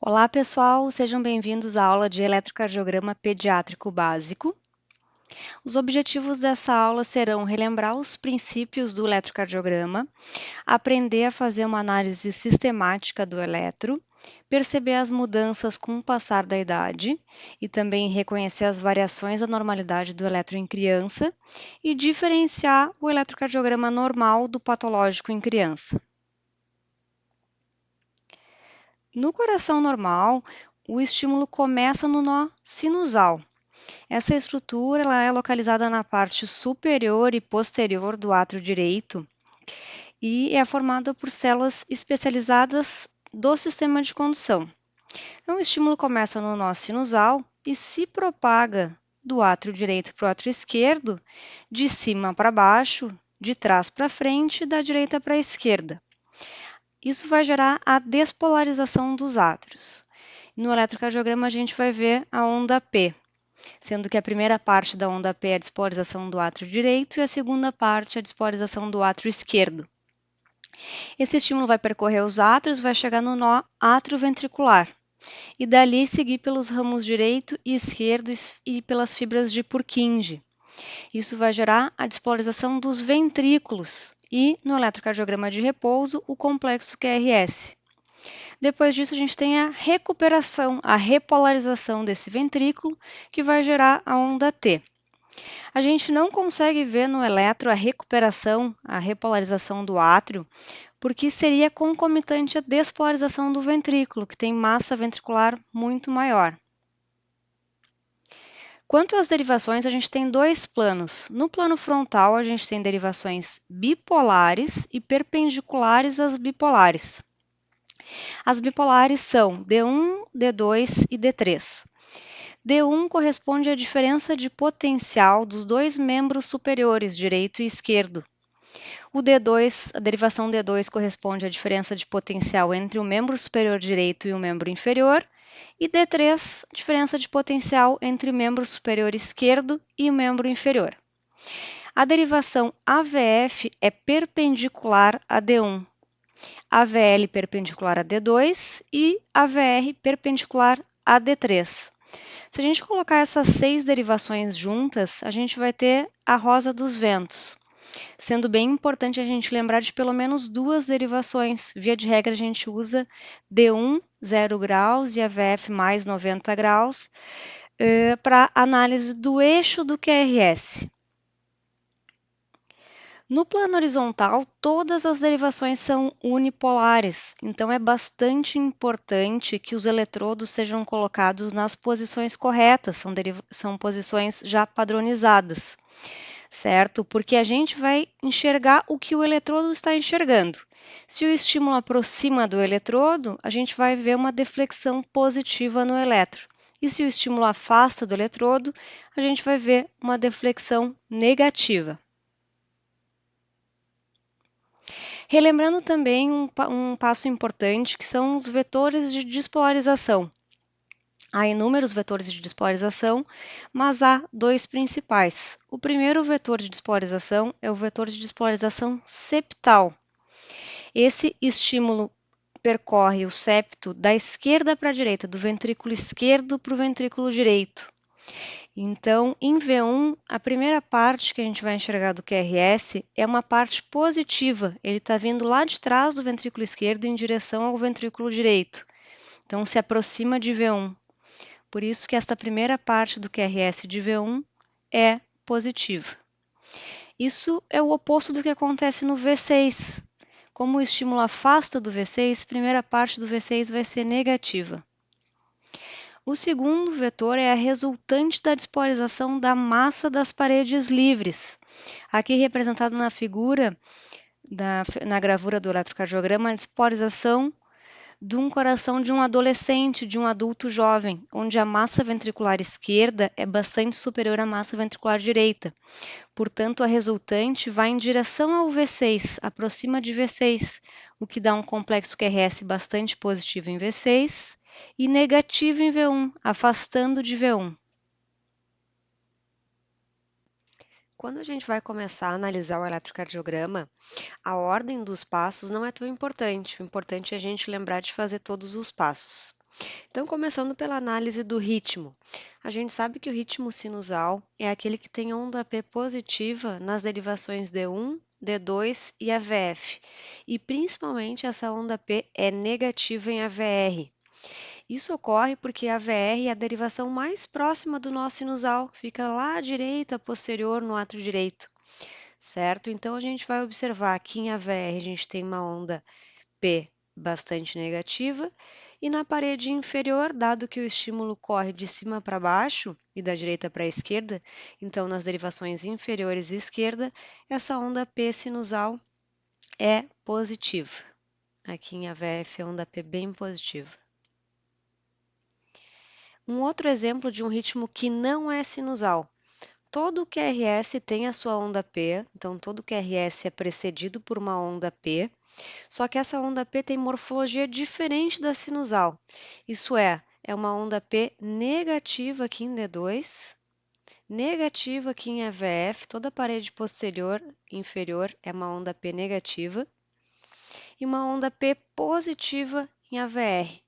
Olá, pessoal, sejam bem-vindos à aula de eletrocardiograma pediátrico básico. Os objetivos dessa aula serão relembrar os princípios do eletrocardiograma, aprender a fazer uma análise sistemática do eletro, perceber as mudanças com o passar da idade e também reconhecer as variações da normalidade do eletro em criança e diferenciar o eletrocardiograma normal do patológico em criança. No coração normal, o estímulo começa no nó sinusal. Essa estrutura ela é localizada na parte superior e posterior do átrio direito e é formada por células especializadas do sistema de condução. Então, o estímulo começa no nó sinusal e se propaga do átrio direito para o átrio esquerdo, de cima para baixo, de trás para frente e da direita para a esquerda. Isso vai gerar a despolarização dos átrios. No eletrocardiograma a gente vai ver a onda P, sendo que a primeira parte da onda P é a despolarização do átrio direito e a segunda parte é a despolarização do átrio esquerdo. Esse estímulo vai percorrer os átrios, vai chegar no nó atrioventricular e dali seguir pelos ramos direito e esquerdo e pelas fibras de Purkinje. Isso vai gerar a despolarização dos ventrículos e, no eletrocardiograma de repouso, o complexo QRS. Depois disso, a gente tem a recuperação, a repolarização desse ventrículo, que vai gerar a onda T. A gente não consegue ver no eletro a recuperação, a repolarização do átrio, porque seria concomitante à despolarização do ventrículo, que tem massa ventricular muito maior. Quanto às derivações, a gente tem dois planos. No plano frontal, a gente tem derivações bipolares e perpendiculares às bipolares. As bipolares são D1, D2 e D3. D1 corresponde à diferença de potencial dos dois membros superiores, direito e esquerdo. O D2, a derivação D2 corresponde à diferença de potencial entre o membro superior direito e o membro inferior, e D3, diferença de potencial entre o membro superior esquerdo e o membro inferior. A derivação AVF é perpendicular a D1, AVL perpendicular a D2 e AVR perpendicular a D3. Se a gente colocar essas 6 derivações juntas, a gente vai ter a rosa dos ventos, sendo bem importante a gente lembrar de pelo menos 2 derivações. Via de regra, a gente usa D1, 0 graus e AVF mais 90 graus para análise do eixo do QRS. No plano horizontal, todas as derivações são unipolares, então é bastante importante que os eletrodos sejam colocados nas posições corretas, são posições já padronizadas, certo? Porque a gente vai enxergar o que o eletrodo está enxergando. Se o estímulo aproxima do eletrodo, a gente vai ver uma deflexão positiva no eletro. E se o estímulo afasta do eletrodo, a gente vai ver uma deflexão negativa. Relembrando também um passo importante, que são os vetores de despolarização. Há inúmeros vetores de despolarização, mas há 2 principais. O primeiro vetor de despolarização é o vetor de despolarização septal. Esse estímulo percorre o septo da esquerda para a direita, do ventrículo esquerdo para o ventrículo direito. Então, em V1, a primeira parte que a gente vai enxergar do QRS é uma parte positiva. Ele está vindo lá de trás do ventrículo esquerdo em direção ao ventrículo direito. Então, se aproxima de V1. Por isso que esta primeira parte do QRS de V1 é positiva. Isso é o oposto do que acontece no V6. Como o estímulo afasta do V6, a primeira parte do V6 vai ser negativa. O segundo vetor é a resultante da despolarização da massa das paredes livres. Aqui representado na figura, na gravura do eletrocardiograma, a despolarização de um coração de um adolescente, de um adulto jovem, onde a massa ventricular esquerda é bastante superior à massa ventricular direita. Portanto, a resultante vai em direção ao V6, aproxima de V6, o que dá um complexo QRS bastante positivo em V6 e negativo em V1, afastando de V1. Quando a gente vai começar a analisar o eletrocardiograma, a ordem dos passos não é tão importante. O importante é a gente lembrar de fazer todos os passos. Então, começando pela análise do ritmo. A gente sabe que o ritmo sinusal é aquele que tem onda P positiva nas derivações D1, D2 e AVF, e principalmente essa onda P é negativa em AVR. Isso ocorre porque a AVR é a derivação mais próxima do nó sinusal, fica lá à direita, posterior no átrio direito, certo? Então, a gente vai observar que em AVR a gente tem uma onda P bastante negativa, e na parede inferior, dado que o estímulo corre de cima para baixo e da direita para a esquerda, então nas derivações inferiores esquerda, essa onda P sinusal é positiva. Aqui em AVF, a onda P bem positiva. Um outro exemplo de um ritmo que não é sinusal. Todo QRS tem a sua onda P, então todo QRS é precedido por uma onda P, só que essa onda P tem morfologia diferente da sinusal. Isso é uma onda P negativa aqui em D2, negativa aqui em AVF, toda a parede posterior inferior é uma onda P negativa, e uma onda P positiva em AVR.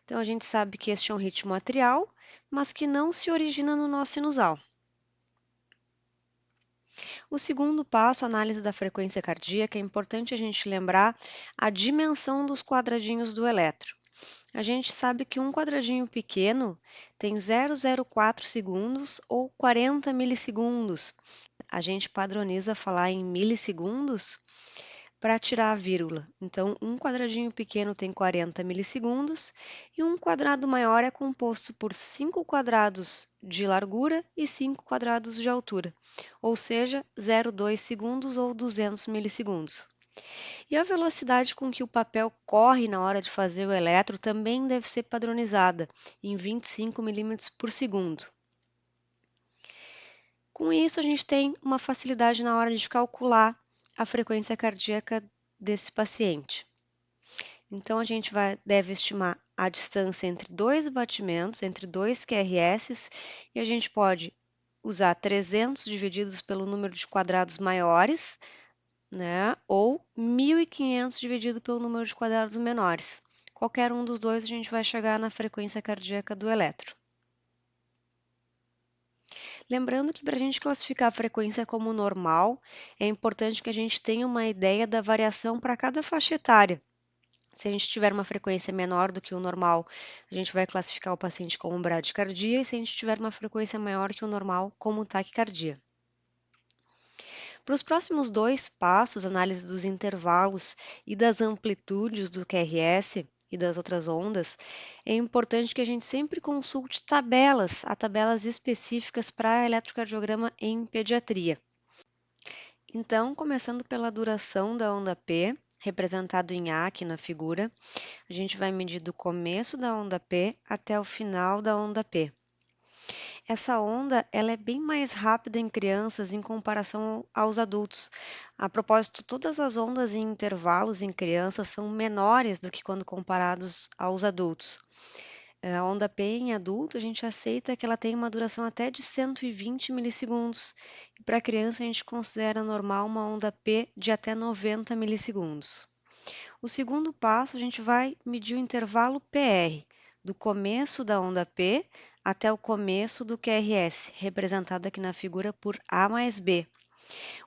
Então, a gente sabe que este é um ritmo atrial, mas que não se origina no nó sinusal. O segundo passo, análise da frequência cardíaca, é importante a gente lembrar a dimensão dos quadradinhos do eletro. A gente sabe que um quadradinho pequeno tem 0,04 segundos ou 40 milissegundos. A gente padroniza falar em milissegundos para tirar a vírgula. Então, um quadradinho pequeno tem 40 milissegundos e um quadrado maior é composto por 5 quadrados de largura e 5 quadrados de altura, ou seja, 0,2 segundos ou 200 milissegundos. E a velocidade com que o papel corre na hora de fazer o eletro também deve ser padronizada, em 25 milímetros por segundo. Com isso, a gente tem uma facilidade na hora de calcular a frequência cardíaca desse paciente. Então, a gente deve estimar a distância entre dois batimentos, entre dois QRS, e a gente pode usar 300 divididos pelo número de quadrados maiores, né? Ou 1.500 dividido pelo número de quadrados menores. Qualquer um dos dois, a gente vai chegar na frequência cardíaca do eletro. Lembrando que para a gente classificar a frequência como normal, é importante que a gente tenha uma ideia da variação para cada faixa etária. Se a gente tiver uma frequência menor do que o normal, a gente vai classificar o paciente como bradicardia, e se a gente tiver uma frequência maior que o normal, como taquicardia. Para os próximos dois passos, análise dos intervalos e das amplitudes do QRS e das outras ondas, é importante que a gente sempre consulte tabelas específicas para eletrocardiograma em pediatria. Então, começando pela duração da onda P, representado em A aqui na figura, a gente vai medir do começo da onda P até o final da onda P. Essa onda ela é bem mais rápida em crianças em comparação aos adultos. A propósito, todas as ondas em intervalos em crianças são menores do que quando comparados aos adultos. A onda P em adulto, a gente aceita que ela tem uma duração até de 120 milissegundos. E para criança, a gente considera normal uma onda P de até 90 milissegundos. O segundo passo, a gente vai medir o intervalo PR, do começo da onda P até o começo do QRS, representado aqui na figura por A mais B.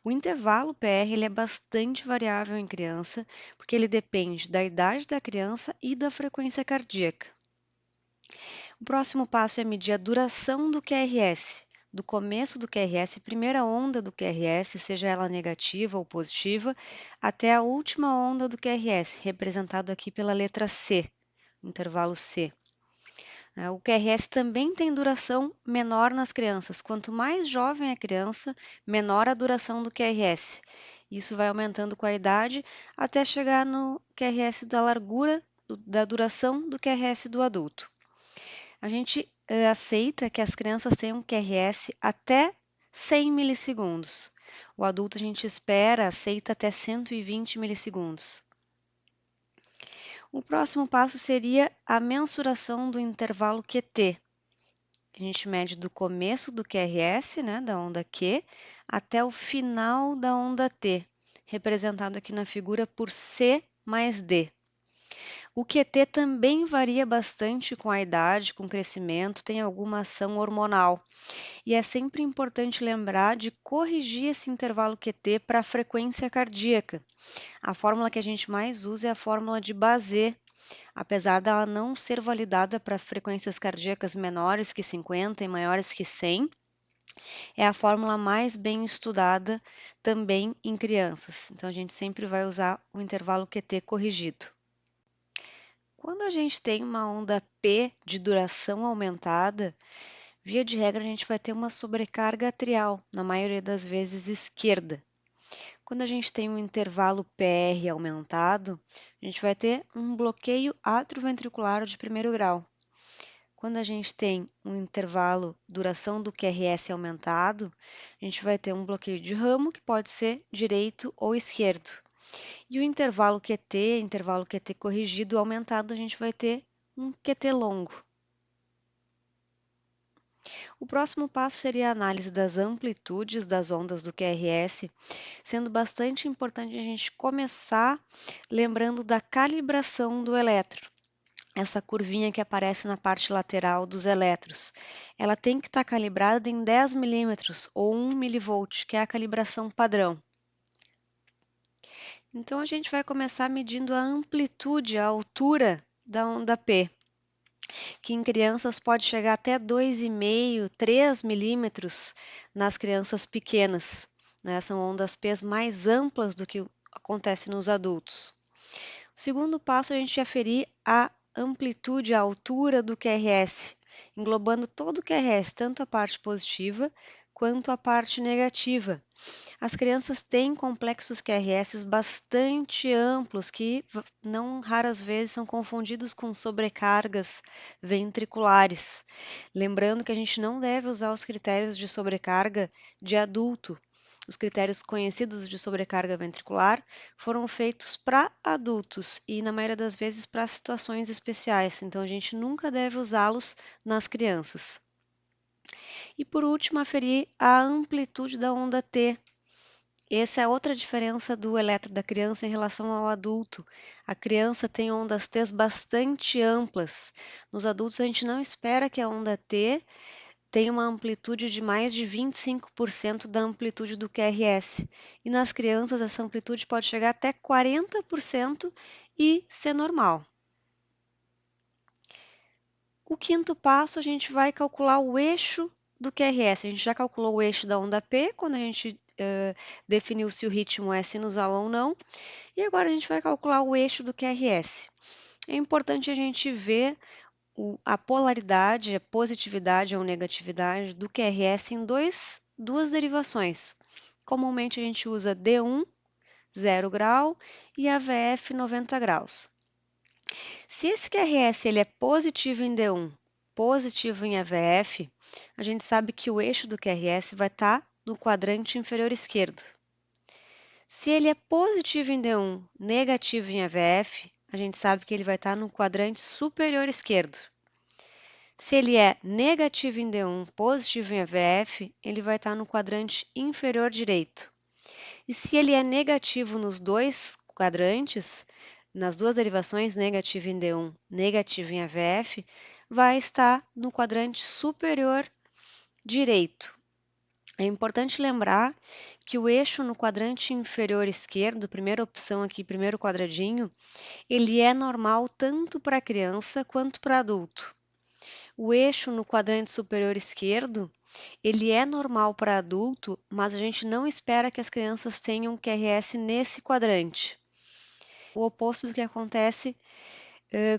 O intervalo PR ele é bastante variável em criança, porque ele depende da idade da criança e da frequência cardíaca. O próximo passo é medir a duração do QRS, do começo do QRS, primeira onda do QRS, seja ela negativa ou positiva, até a última onda do QRS, representado aqui pela letra C, intervalo C. O QRS também tem duração menor nas crianças. Quanto mais jovem a criança, menor a duração do QRS. Isso vai aumentando com a idade até chegar no QRS da largura, da duração do QRS do adulto. A gente aceita que as crianças tenham QRS até 100 milissegundos. O adulto a gente aceita até 120 milissegundos. O próximo passo seria a mensuração do intervalo QT. A gente mede do começo do QRS, né, da onda Q, até o final da onda T, representado aqui na figura por C mais D. O QT também varia bastante com a idade, com o crescimento, tem alguma ação hormonal. E é sempre importante lembrar de corrigir esse intervalo QT para a frequência cardíaca. A fórmula que a gente mais usa é a fórmula de Basset, apesar dela não ser validada para frequências cardíacas menores que 50 e maiores que 100, é a fórmula mais bem estudada também em crianças. Então, a gente sempre vai usar o intervalo QT corrigido. Quando a gente tem uma onda P de duração aumentada, via de regra a gente vai ter uma sobrecarga atrial, na maioria das vezes esquerda. Quando a gente tem um intervalo PR aumentado, a gente vai ter um bloqueio atrioventricular de primeiro grau. Quando a gente tem um intervalo duração do QRS aumentado, a gente vai ter um bloqueio de ramo, que pode ser direito ou esquerdo. E o intervalo QT corrigido aumentado, a gente vai ter um QT longo. O próximo passo seria a análise das amplitudes das ondas do QRS, sendo bastante importante a gente começar lembrando da calibração do eletro. Essa curvinha que aparece na parte lateral dos eletros, ela tem que estar calibrada em 10 milímetros ou 1 milivolt, que é a calibração padrão. Então, a gente vai começar medindo a amplitude, a altura da onda P, que em crianças pode chegar até 2,5, 3 milímetros nas crianças pequenas, né? São ondas P mais amplas do que acontece nos adultos. O segundo passo é a gente aferir a amplitude, a altura do QRS, englobando todo o QRS, tanto a parte positiva quanto a parte negativa. As crianças têm complexos QRS bastante amplos que não raras vezes são confundidos com sobrecargas ventriculares. Lembrando que a gente não deve usar os critérios de sobrecarga de adulto. Os critérios conhecidos de sobrecarga ventricular foram feitos para adultos e, na maioria das vezes, para situações especiais. Então, a gente nunca deve usá-los nas crianças. E, por último, aferir a amplitude da onda T. Essa é outra diferença do eletro da criança em relação ao adulto. A criança tem ondas T bastante amplas. Nos adultos, a gente não espera que a onda T tem uma amplitude de mais de 25% da amplitude do QRS. E nas crianças, essa amplitude pode chegar até 40% e ser normal. O quinto passo, a gente vai calcular o eixo do QRS. A gente já calculou o eixo da onda P, quando a gente definiu se o ritmo é sinusal ou não. E agora a gente vai calcular o eixo do QRS. É importante a gente ver a polaridade, a positividade ou negatividade do QRS em duas derivações. Comumente a gente usa D1, 0 grau, e AVF, 90 graus. Se esse QRS ele é positivo em D1, positivo em AVF, a gente sabe que o eixo do QRS vai estar no quadrante inferior esquerdo. Se ele é positivo em D1, negativo em AVF, a gente sabe que ele vai estar no quadrante superior esquerdo. Se ele é negativo em D1, positivo em AVF, ele vai estar no quadrante inferior direito. E se ele é negativo nos dois quadrantes, nas duas derivações, negativo em D1, negativo em AVF, vai estar no quadrante superior direito. É importante lembrar que o eixo no quadrante inferior esquerdo, primeira opção aqui, primeiro quadradinho, ele é normal tanto para criança quanto para adulto. O eixo no quadrante superior esquerdo, ele é normal para adulto, mas a gente não espera que as crianças tenham QRS nesse quadrante. O oposto do que acontece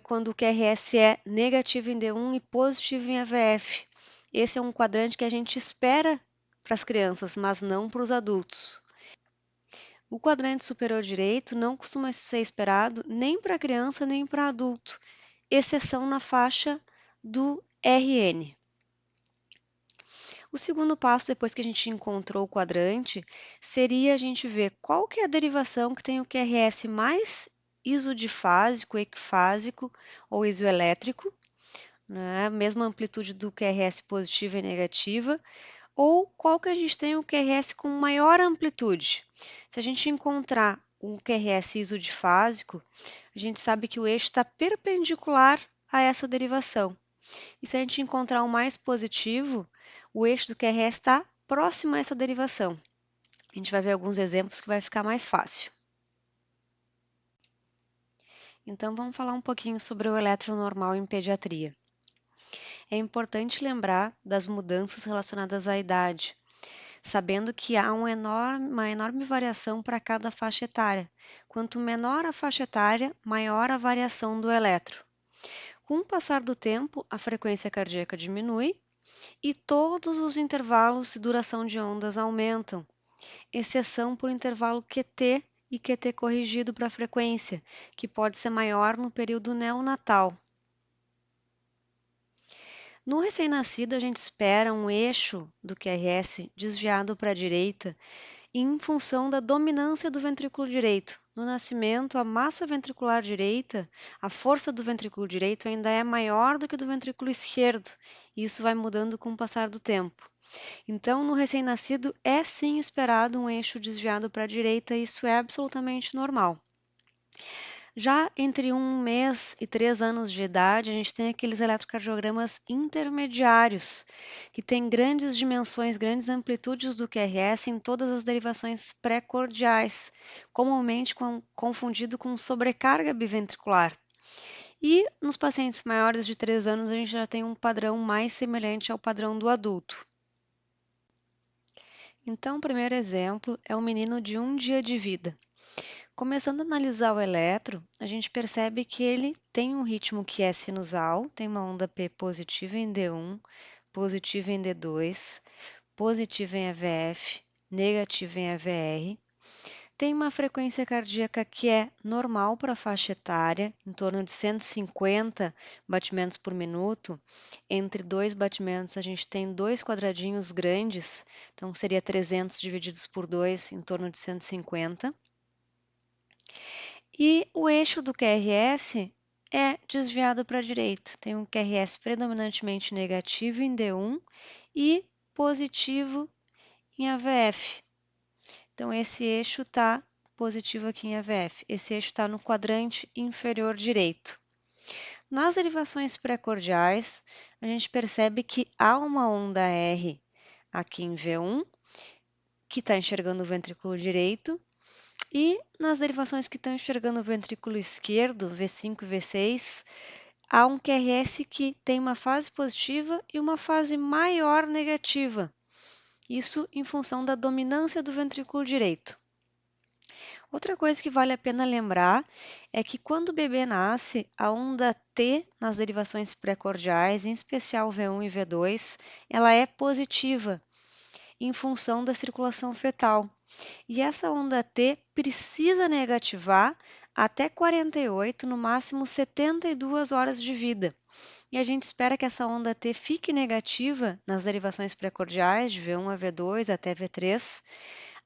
quando o QRS é negativo em D1 e positivo em AVF. Esse é um quadrante que a gente espera para as crianças, mas não para os adultos. O quadrante superior direito não costuma ser esperado nem para criança nem para adulto, exceção na faixa do RN. O segundo passo, depois que a gente encontrou o quadrante, seria a gente ver qual que é a derivação que tem o QRS mais isodifásico, equifásico ou isoelétrico, né? Mesma amplitude do QRS positiva e negativa, ou qual que a gente tem o QRS com maior amplitude. Se a gente encontrar o QRS isodifásico, a gente sabe que o eixo está perpendicular a essa derivação. E se a gente encontrar um mais positivo, o eixo do QRS está próximo a essa derivação. A gente vai ver alguns exemplos que vai ficar mais fácil. Então, vamos falar um pouquinho sobre o eletronormal em pediatria. É importante lembrar das mudanças relacionadas à idade, sabendo que há uma enorme variação para cada faixa etária. Quanto menor a faixa etária, maior a variação do eletro. Com o passar do tempo, a frequência cardíaca diminui e todos os intervalos de duração de ondas aumentam, exceção por intervalo QT e QT corrigido para a frequência, que pode ser maior no período neonatal. No recém-nascido, a gente espera um eixo do QRS desviado para a direita em função da dominância do ventrículo direito. No nascimento, a massa ventricular direita, a força do ventrículo direito ainda é maior do que do ventrículo esquerdo, e isso vai mudando com o passar do tempo. Então, no recém-nascido, é sim esperado um eixo desviado para a direita, e isso é absolutamente normal. Já entre 1 mês e 3 anos de idade, a gente tem aqueles eletrocardiogramas intermediários, que têm grandes dimensões, grandes amplitudes do QRS em todas as derivações pré-cordiais, comumente confundido com sobrecarga biventricular. E nos pacientes maiores de 3 anos, a gente já tem um padrão mais semelhante ao padrão do adulto. Então, o primeiro exemplo é um menino de 1 dia de vida. Começando a analisar o eletro, a gente percebe que ele tem um ritmo que é sinusal, tem uma onda P positiva em D1, positiva em D2, positiva em EVF, negativa em EVR. Tem uma frequência cardíaca que é normal para a faixa etária, em torno de 150 batimentos por minuto. Entre 2 batimentos, a gente tem 2 quadradinhos grandes, então seria 300 divididos por 2, em torno de 150. E o eixo do QRS é desviado para a direita. Tem um QRS predominantemente negativo em D1 e positivo em AVF. Então, esse eixo está positivo aqui em AVF. Esse eixo está no quadrante inferior direito. Nas derivações pré-cordiais, a gente percebe que há uma onda R aqui em V1, que está enxergando o ventrículo direito, e nas derivações que estão enxergando o ventrículo esquerdo, V5 e V6, há um QRS que tem uma fase positiva e uma fase maior negativa. Isso em função da dominância do ventrículo direito. Outra coisa que vale a pena lembrar é que quando o bebê nasce, a onda T nas derivações pré-cordiais, em especial V1 e V2, ela é positiva em função da circulação fetal. E essa onda T precisa negativar até 48, no máximo 72 horas de vida. E a gente espera que essa onda T fique negativa nas derivações pré-cordiais, de V1 a V2 até V3,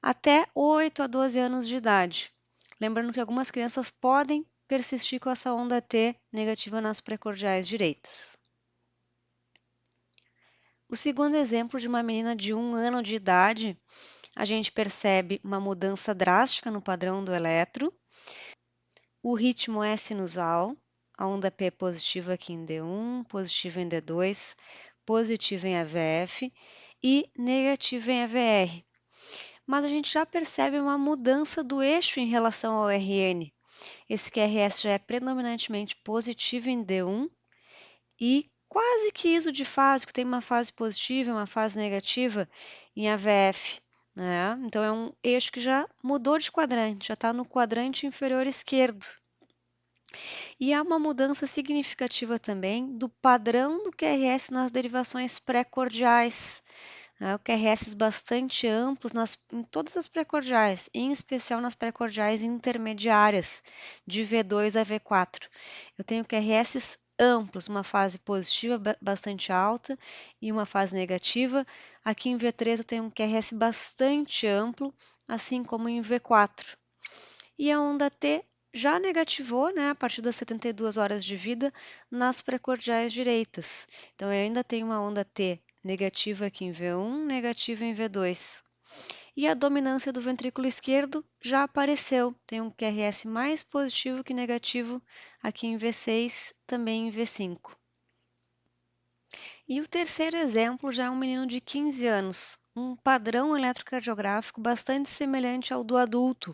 até 8 a 12 anos de idade. Lembrando que algumas crianças podem persistir com essa onda T negativa nas pré-cordiais direitas. O segundo exemplo de uma menina de 1 ano de idade, a gente percebe uma mudança drástica no padrão do eletro. O ritmo é sinusal, a onda P é positiva aqui em D1, positiva em D2, positiva em AVF e negativa em AVR. Mas a gente já percebe uma mudança do eixo em relação ao RN. Esse QRS já é predominantemente positivo em D1 e quase que isodifásico, tem uma fase positiva e uma fase negativa em AVF. Né? Então, é um eixo que já mudou de quadrante, já está no quadrante inferior esquerdo. E há uma mudança significativa também do padrão do QRS nas derivações pré-cordiais. O QRS bastante amplos em todas as pré-cordiais, em especial nas pré-cordiais intermediárias, de V2 a V4. Eu tenho QRS amplos, uma fase positiva bastante alta e uma fase negativa. Aqui em V3 eu tenho um QRS bastante amplo, assim como em V4. E a onda T já negativou, né, a partir das 72 horas de vida, nas pré-cordiais direitas. Então, eu ainda tenho uma onda T negativa aqui em V1, negativa em V2. E a dominância do ventrículo esquerdo já apareceu, tem um QRS mais positivo que negativo aqui em V6, também em V5. E o terceiro exemplo já é um menino de 15 anos, um padrão eletrocardiográfico bastante semelhante ao do adulto.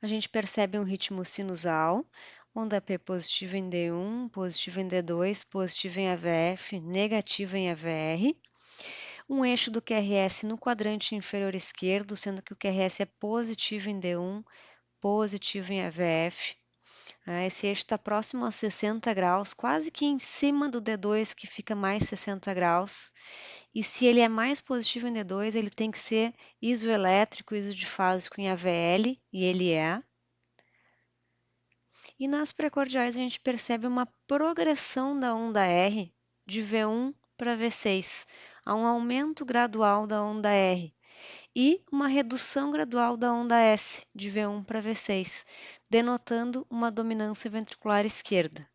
A gente percebe um ritmo sinusal, onda P positiva em D1, positiva em D2, positiva em AVF, negativa em AVR. Um eixo do QRS no quadrante inferior esquerdo, sendo que o QRS é positivo em D1, positivo em AVF. Esse eixo está próximo a 60 graus, quase que em cima do D2, que fica mais 60 graus. E se ele é mais positivo em D2, ele tem que ser isoelétrico, isodifásico em AVL, e ele é. E nas precordiais a gente percebe uma progressão da onda R de V1 para V6, há um aumento gradual da onda R e uma redução gradual da onda S de V1 para V6, denotando uma dominância ventricular esquerda.